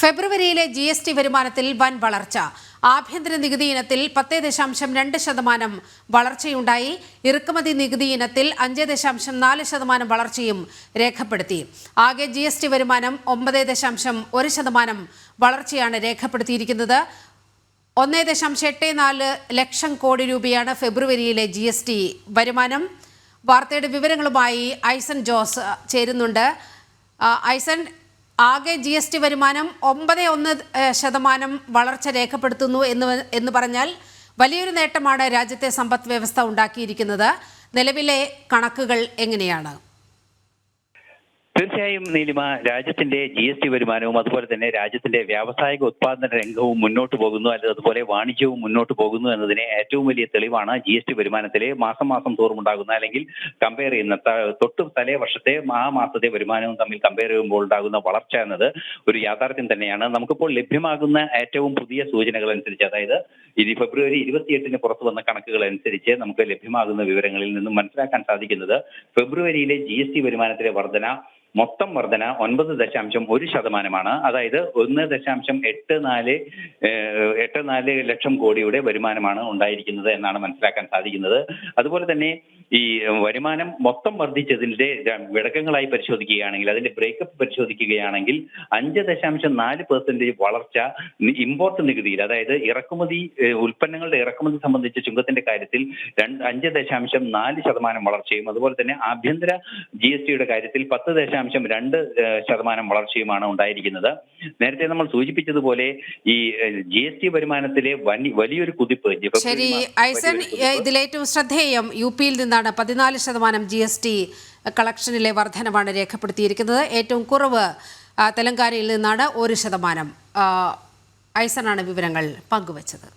ഫെബ്രുവരിയിലെ GST വരുമാനത്തിൽ വൻ വളർച്ച. ആഭ്യന്തര നികുതി ഇനത്തിൽ 10.2% വളർച്ചയുണ്ടായി. ഇറക്കുമതി നികുതി ഇനത്തിൽ 5.4% വളർച്ചയും രേഖപ്പെടുത്തി. ആകെ GST വരുമാനം 9.1% വളർച്ചയാണ് രേഖപ്പെടുത്തിയിരിക്കുന്നത്. 1.84 ലക്ഷം കോടി രൂപയാണ് ഫെബ്രുവരിയിലെ GST വരുമാനം. വാർത്തയുടെ വിവരങ്ങളുമായി ഐസൻ ജോസ് ചേരുന്നുണ്ട്. ഐസൻ, ആകെ GST വരുമാനം 9.1% വളർച്ച രേഖപ്പെടുത്തുന്നു എന്ന് പറഞ്ഞാൽ വലിയൊരു നേട്ടമാണ് രാജ്യത്തെ സമ്പദ് വ്യവസ്ഥ ഉണ്ടാക്കിയിരിക്കുന്നത്. നിലവിലെ കണക്കുകൾ എങ്ങനെയാണ്? തീർച്ചയായും നീലിമ, രാജ്യത്തിന്റെ GST വരുമാനവും അതുപോലെ തന്നെ രാജ്യത്തിന്റെ വ്യാവസായിക ഉത്പാദന രംഗവും മുന്നോട്ട് പോകുന്നു, അതുപോലെ വാണിജ്യവും മുന്നോട്ട് പോകുന്നു എന്നതിന് ഏറ്റവും വലിയ തെളിവാണ് GST വരുമാനത്തിലെ മാസം തോറും ഉണ്ടാകുന്ന, അല്ലെങ്കിൽ കമ്പയർ ചെയ്യുന്ന തൊട്ട് തലേ വർഷത്തെ ആ മാസത്തെ വരുമാനവും തമ്മിൽ കമ്പയർ ചെയ്യുമ്പോൾ ഉണ്ടാകുന്ന വളർച്ച എന്നത് ഒരു യാഥാർത്ഥ്യം തന്നെയാണ്. നമുക്കിപ്പോൾ ലഭ്യമാകുന്ന ഏറ്റവും പുതിയ സൂചനകൾ അനുസരിച്ച്, അതായത് ഫെബ്രുവരി 28-ന് പുറത്തു വന്ന കണക്കുകൾ അനുസരിച്ച് നമുക്ക് ലഭ്യമാകുന്ന വിവരങ്ങളിൽ നിന്നും മനസ്സിലാക്കാൻ സാധിക്കുന്നത് ഫെബ്രുവരിയിലെ GST വരുമാനത്തിലെ മൊത്തം വർധന 9.1%. അതായത് 1.84 ലക്ഷം കോടിയുടെ വരുമാനമാണ് ഉണ്ടായിരിക്കുന്നത് എന്നാണ് മനസ്സിലാക്കാൻ സാധിക്കുന്നത്. അതുപോലെ തന്നെ ഈ വരുമാനം മൊത്തം വർദ്ധിച്ചതിന്റെ ഘടകങ്ങളായി പരിശോധിക്കുകയാണെങ്കിൽ, അതിന്റെ ബ്രേക്കപ്പ് പരിശോധിക്കുകയാണെങ്കിൽ 5.4% വളർച്ച ഇമ്പോർട്ട് നികുതിയിൽ, അതായത് ഇറക്കുമതി ഉൽപ്പന്നങ്ങളുടെ ഇറക്കുമതി സംബന്ധിച്ച ചുങ്കത്തിന്റെ കാര്യത്തിൽ 5.4% വളർച്ചയും, അതുപോലെ തന്നെ ആഭ്യന്തര GSTയുടെ കാര്യത്തിൽ 10.2% വളർച്ചയും ഉണ്ടായിരിക്കുന്നത്. നേരത്തെ നമ്മൾ സൂചിപ്പിച്ചതുപോലെ ഈ GST വരുമാനത്തിലെ വലിയൊരു കുതിപ്പ്. ശരി ഐസൻ, ഇതിലേറ്റവും ശ്രദ്ധേയം യുപിയിൽ നിന്നാണ് 14% GST കളക്ഷനിലെ വർധനവാണ് രേഖപ്പെടുത്തിയിരിക്കുന്നത്. ഏറ്റവും കുറവ് തെലങ്കാനയിൽ നിന്നാണ് 1%. ഐസനാണ് വിവരങ്ങൾ പങ്കുവച്ചത്.